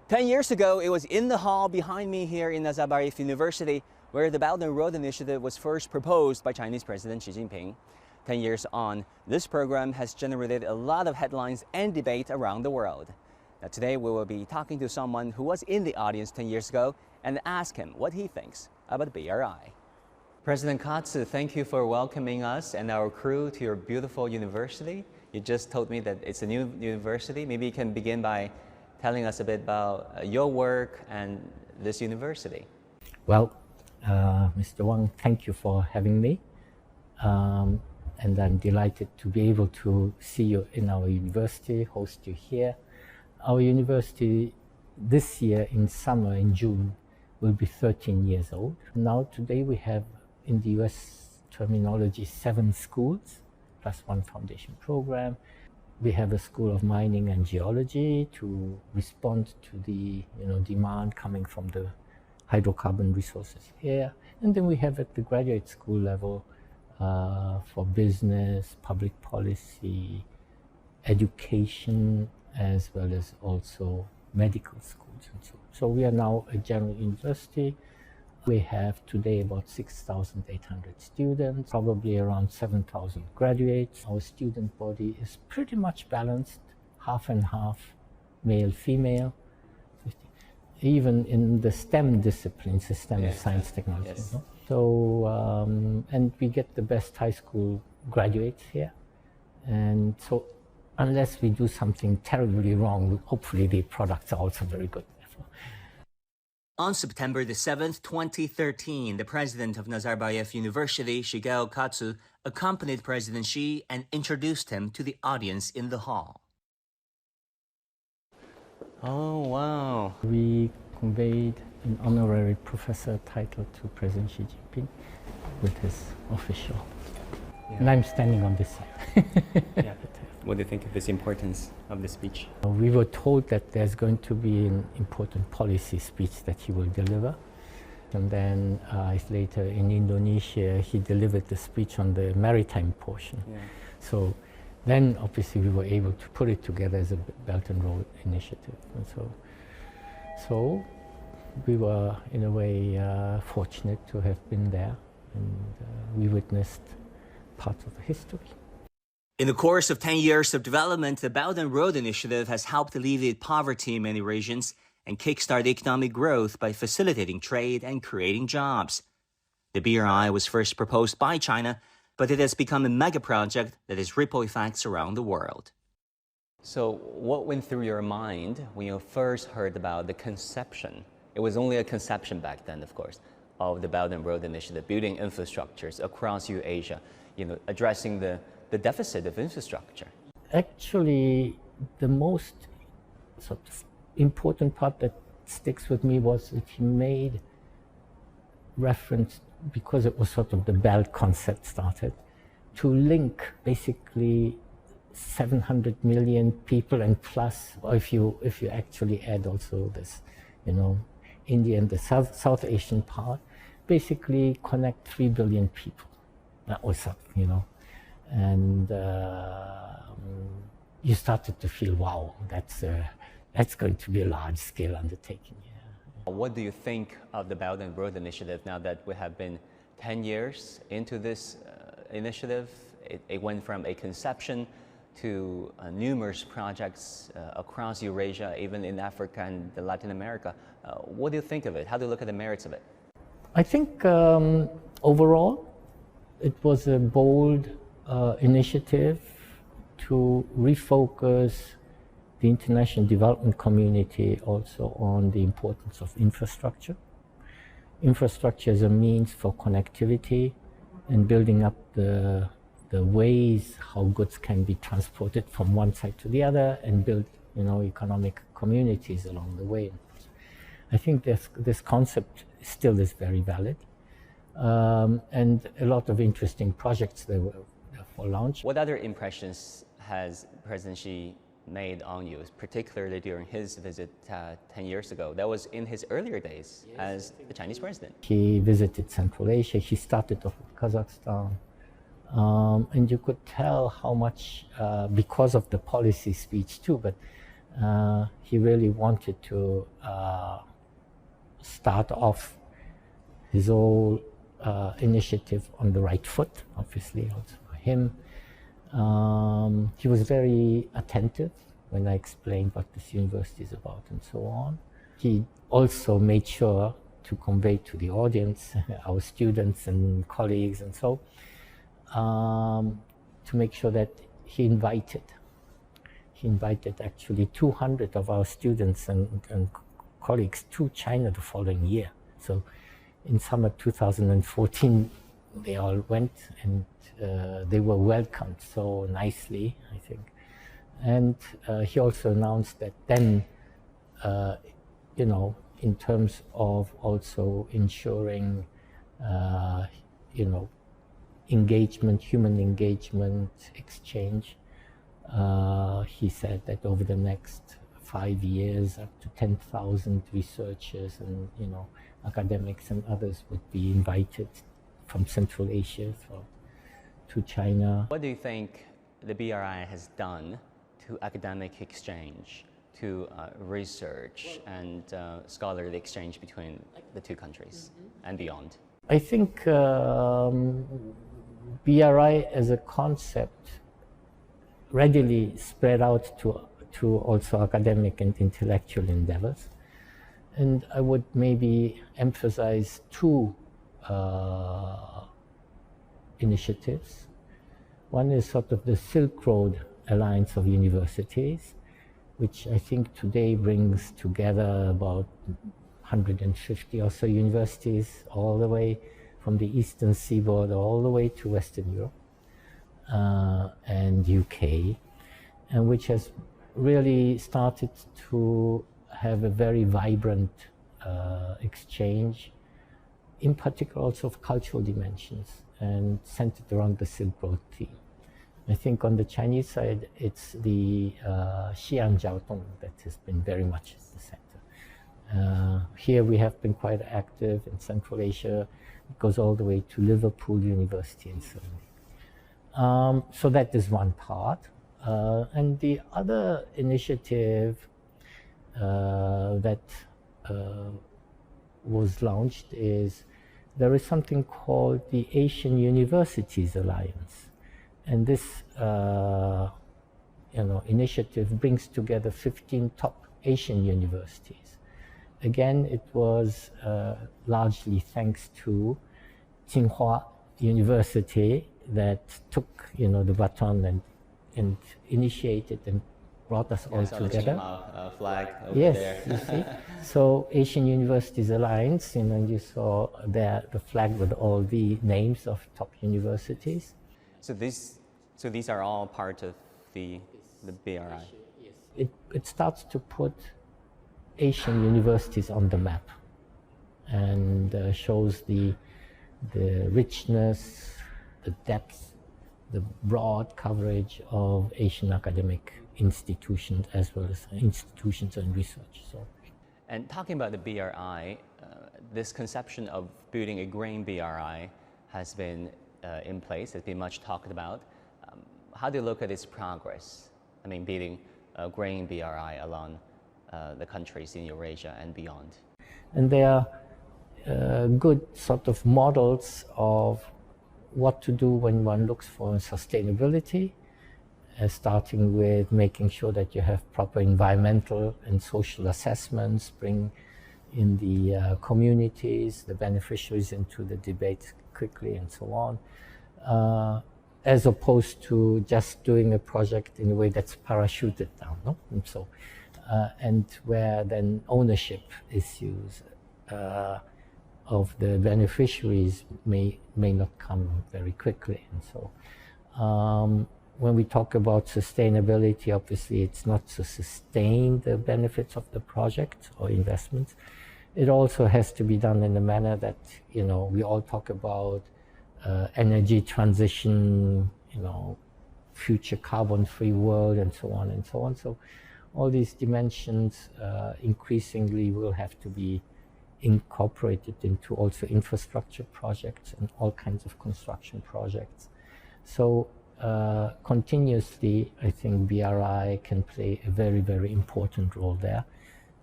10 years ago, it was in the hall behind me here in Nazarbayev University where the Belt and Road Initiative was first proposed by Chinese President Xi Jinping. 10 years on, this program has generated a lot of headlines and debate around the world. Now, today, we will be talking to someone who was in the audience 10 years ago and ask him what he thinks about the BRI. President Katsu, thank you for welcoming us and our crew to your beautiful university. You just told me that it's a new university. Maybe you can begin by telling us a bit about your work and this university. Well, Mr. Wang, thank you for having me. And I'm delighted to be able to see you in our university, host you here. Our university this year in summer, in June, will be 13 years old. Now today we have, in the US terminology, 7 schools, plus 1 foundation program. We have a School of Mining and Geology to respond to the demand coming from the hydrocarbon resources here. And then we have at the graduate school level for business, public policy, education, as well as also medical schools and so on. So we are now a general university. We have today about 6,800 students, probably around 7,000 graduates. Our student body is pretty much balanced, half and half, male, female. Even in the STEM disciplines, the STEM science, technology. Yes. You know? So, and we get the best high school graduates here. And so unless we do something terribly wrong, hopefully the products are also very good. On September the 7th, 2013, the president of Nazarbayev University, Shigeo Katsu, accompanied President Xi and introduced him to the audience in the hall. Oh, wow. We conveyed an honorary professor title to President Xi Jinping with his official. Yeah. And I'm standing on this side. Yeah. What do you think of this importance of the speech? We were told that there's going to be an important policy speech that he will deliver. And then later in Indonesia, he delivered the speech on the maritime portion. Yeah. So then obviously we were able to put it together as a Belt and Road Initiative. And so we were in a way fortunate to have been there, and we witnessed parts of the history. In the course of 10 years of development, the Belt and Road Initiative has helped alleviate poverty in many regions and kickstart economic growth by facilitating trade and creating jobs. The BRI was first proposed by China, but it has become a mega project that has ripple effects around the world. So what went through your mind when you first heard about the conception? It was only a conception back then, of course, of the Belt and Road Initiative, building infrastructures across Eurasia, addressing the deficit of infrastructure. Actually, the most sort of important part that sticks with me was that he made reference, because it was sort of the belt concept started, to link basically 700 million people and plus, if you actually add also this, India and the South Asian part, basically connect 3 billion people. That was, and you started to feel, wow, that's going to be a large-scale undertaking. Yeah. What do you think of the Belt and Road Initiative now that we have been 10 years into this initiative? It went from a conception to numerous projects across Eurasia, even in Africa and Latin America. What do you think of it? How do you look at the merits of it? I think overall, it was a bold initiative to refocus the international development community also on the importance of infrastructure. Infrastructure is a means for connectivity and building up the ways how goods can be transported from one side to the other and build, economic communities along the way. I think this concept still is very valid. And a lot of interesting projects that were therefore launched. What other impressions has President Xi made on you, particularly during his visit 10 years ago? That was in his earlier days as the Chinese president. He visited Central Asia. He started off with Kazakhstan. And you could tell how much, because of the policy speech too, but he really wanted to start off his whole initiative on the right foot, obviously also for him. He was very attentive when I explained what this university is about and so on. He also made sure to convey to the audience, our students and colleagues and so, to make sure that he invited actually 200 of our students and colleagues to China the following year. So in summer 2014, they all went, and they were welcomed so nicely, I think. And he also announced that then, you know, in terms of also ensuring, you know, engagement, human engagement, exchange, he said that over the next 5 years, up to 10,000 researchers and, you know, academics and others would be invited from Central Asia to China. What do you think the BRI has done to academic exchange, to research and scholarly exchange between the two countries and beyond? I think BRI as a concept readily spread out to also academic and intellectual endeavors. And I would maybe emphasize two initiatives. One is sort of the Silk Road Alliance of Universities, which I think today brings together about 150 or so universities all the way from the Eastern Seaboard all the way to Western Europe and UK, and which has really started to have a very vibrant exchange, in particular also of cultural dimensions, and centered around the Silk Road theme. I think on the Chinese side, it's the Xi'an Jiaotong that has been very much at the center. Here we have been quite active in Central Asia. It goes all the way to Liverpool University and so on. So that is one part. And the other initiative that was launched is there is something called the Asian Universities Alliance. And this initiative brings together 15 top Asian universities. Again, it was largely thanks to Tsinghua University that took the baton and initiated and brought us all together. The flag over yes, there. You see. So Asian Universities Alliance, and you saw there the flag with all the names of top universities. So these are all part of the BRI. It starts to put Asian universities on the map, and shows the richness, the depth, the broad coverage of Asian academic institutions as well as institutions and research. So, and talking about the BRI, this conception of building a green BRI has been in place, has been much talked about. How do you look at its progress? I mean, building a green BRI along the countries in Eurasia and beyond. And they are good sort of models of what to do when one looks for sustainability, starting with making sure that you have proper environmental and social assessments, bring in the communities, the beneficiaries into the debate quickly and so on, as opposed to just doing a project in a way that's parachuted down, no? And so, and where then ownership issues of the beneficiaries may not come very quickly. And so when we talk about sustainability, obviously it's not to sustain the benefits of the project or investments. It also has to be done in a manner that, we all talk about energy transition, future carbon-free world, and so on and so on. So all these dimensions increasingly will have to be incorporated into also infrastructure projects and all kinds of construction projects. So continuously, I think BRI can play a very, very important role there.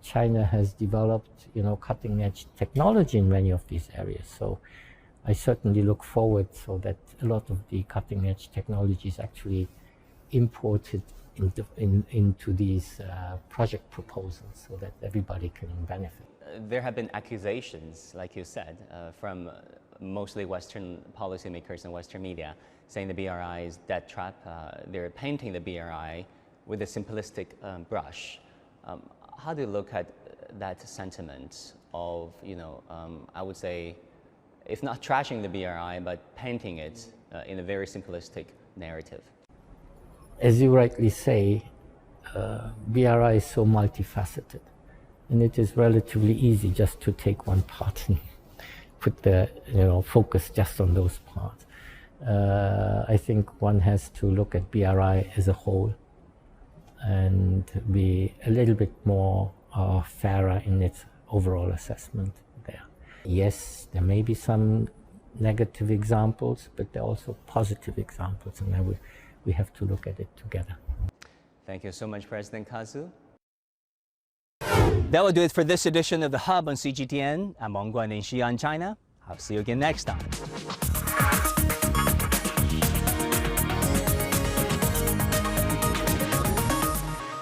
China has developed, cutting-edge technology in many of these areas. So I certainly look forward so that a lot of the cutting-edge technology is actually imported into these project proposals so that everybody can benefit. There have been accusations, like you said, from mostly Western policymakers and Western media, saying the BRI is debt trap. They're painting the BRI with a simplistic brush. How do you look at that sentiment of, I would say, if not trashing the BRI, but painting it in a very simplistic narrative? As you rightly say, BRI is so multifaceted, and it is relatively easy just to take one part and put the focus just on those parts. I think one has to look at BRI as a whole and be a little bit more fairer in its overall assessment there. Yes, there may be some negative examples, but there are also positive examples, and we have to look at it together. Thank you so much, President Katsu. That will do it for this edition of The Hub on CGTN. I'm Wang Guan in Xi'an, China. I'll see you again next time.